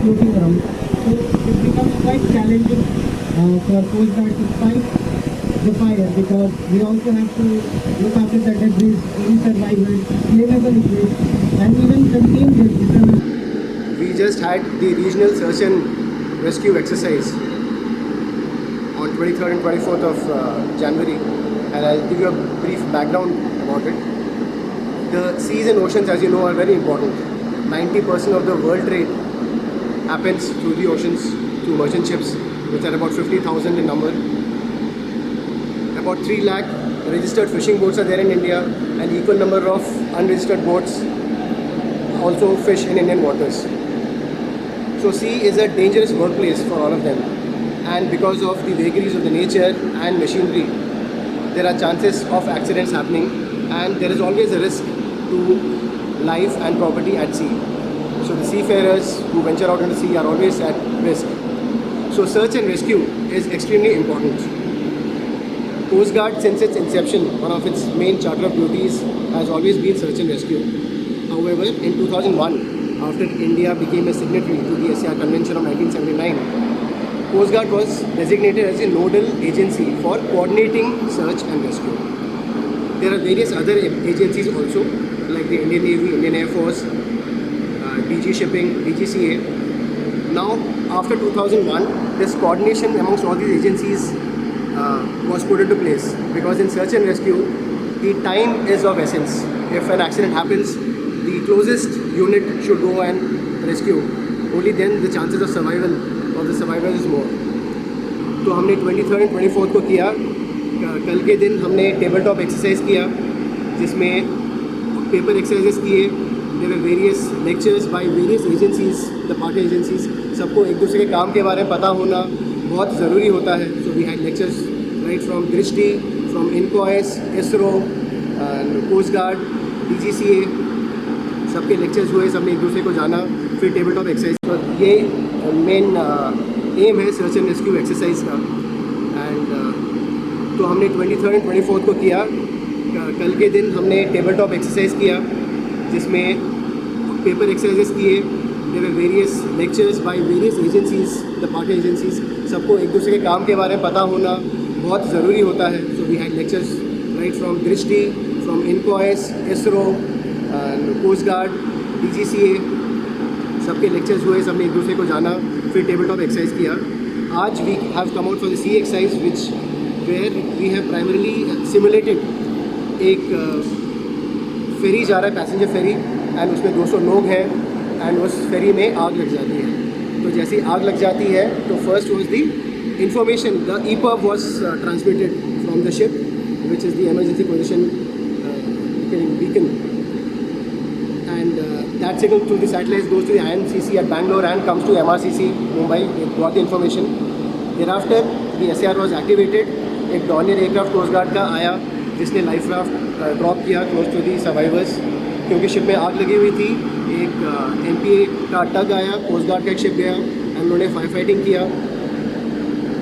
floating around. So it becomes quite challenging for Coast Guard to fight the fire, because we also have to look after the debris, any survivors, flammable liquids, and even contain the disturbance. We just had the regional search and rescue exercise on 23rd and 24th of January, and I'll give you a brief background about it. The seas and oceans, as you know, are very important. 90% of the world trade happens through the oceans, through merchant ships, which are about 50,000 in number. About 3 lakh registered fishing boats are there in India, and equal number of unregistered boats also fish in Indian waters. So sea is a dangerous workplace for all of them, and because of the vagaries of the nature and machinery, there are chances of accidents happening, and there is always a risk to life and property at sea. So the seafarers who venture out into the sea are always at risk. So search and rescue is extremely important. Coast Guard, since its inception, one of its main charter of duties has always been search and rescue. However, in 2001, after India became a signatory to the SCR Convention of 1979, Coast Guard was designated as a nodal agency for coordinating search and rescue. There are various other agencies also, like the Indian Navy, Indian Air Force, DG Shipping, DGCA. Now, after 2001, this coordination amongst all these agencies was put into place, because in search and rescue, the time is of essence. If an accident happens, the closest unit should go and rescue. Only then the chances of survival of the survivors is more. तो हमने 23rd and 24th को किया. कल के दिन हमने table top exercise किया, जिसमें पेपर एक्सरसाइजेस किए. There are various lectures by various agencies, the partner agencies. सबको एक दूसरे के काम के बारे में पता होना बहुत ज़रूरी होता है. So we had lectures right from Drishti, from INCOIS, ISRO, coast guard, DGCA, सबके लेक्चर्स हुए. सबने एक दूसरे को जाना, फिर टेबल टॉप एक्सरसाइज. तो ये मेन एम है सर्च एंड रेस्क्यू एक्सरसाइज का. एंड तो हमने 23rd and 24th को किया. कल के दिन हमने टेबल टॉप एक्सरसाइज किया, जिसमें पेपर एक्सरसाइजेस किए. There are various lectures by various agencies, the partner agencies. सबको एक दूसरे के काम के बारे में पता होना बहुत ज़रूरी होता है. So we had lectures right from Drishti, from INCOIS, ISRO, coast guard, DGCA, सबके लेक्चर्स हुए. सबने एक दूसरे को जाना, फिर टेबल टॉप एक्सरसाइज किया. आज we have come out for the sea exercise, which where we have primarily simulated एक फेरी जा रहा है, पैसेंजर फेरी, एंड उसमें 200 लोग हैं, एंड उस फेरी में आग लग जाती है. तो जैसे ही आग लग जाती है, तो first was the information, the EPIRB was transmitted from the ship, which is the emergency position beacon, and that signal through the satellites goes to the IMCC at Bangalore and comes to MRCC Mumbai. It got the information. Thereafter the SAR was activated. एक Dornier aircraft coast guard का आया, जिसने life raft drop किया close to the survivors, क्योंकि ship में आग लगी हुई थी. एक MPA का टग आया, कोस्ट गार्ड का एक शिप गया, एंड उन्होंने फायर फाइटिंग किया.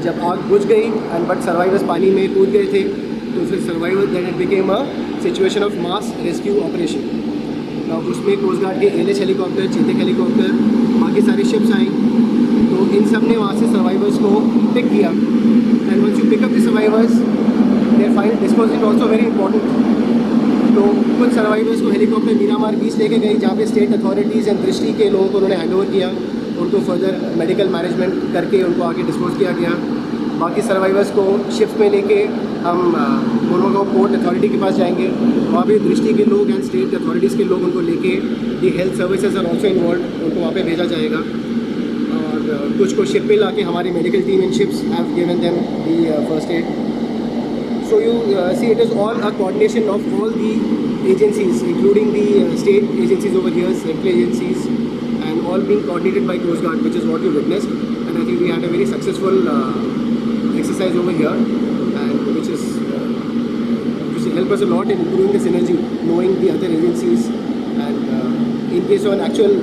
जब आग बुझ गई एंड बट सर्वाइवर्स पानी में कूद गए थे, तो फिर survivor that it became a situation of mass rescue operation. उसमें कोस्ट गार्ड के ALH हेलीकॉप्टर, चेतक हेलीकॉप्टर, बाकी सारी शिप्स आई. तो इन सब ने वहाँ से सर्वाइवर्स को पिक किया. And once you pick up the survivors, their final disposal is also very important. तो कुछ सर्वाइवर्स को हेलीकॉप्टर मीरामार बीच लेके गई, जहाँ पे स्टेट अथॉरिटीज़ एंड दृष्टि के लोगों को उन्होंने हैंडओवर किया. उनको फर्दर मेडिकल मैनेजमेंट करके उनको आगे डिस्पोज किया गया. बाकी सर्वाइवर्स को शिप्स में लेके हम मोरमुगांव पोर्ट अथॉरिटी के पास जाएंगे. वहाँ पे दृष्टि के लोग एंड स्टेट अथॉरिटीज़ के लोग उनको लेके, the health services are also involve, उनको वहाँ पे भेजा जाएगा. और कुछ को शिप पे लाके हमारी medical team in ships have given them the first aid. So you see, it is all a coordination of all the agencies, including the state agencies over here, central agencies, and all being coordinated by Coast Guard, which is what you witnessed. And I think we had a very successful exercise over here, and which will help us a lot in improving the synergy, knowing the other agencies, and in case of an actual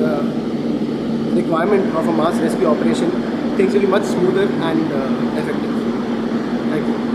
requirement of a mass rescue operation, things will be much smoother and effective. Thank you.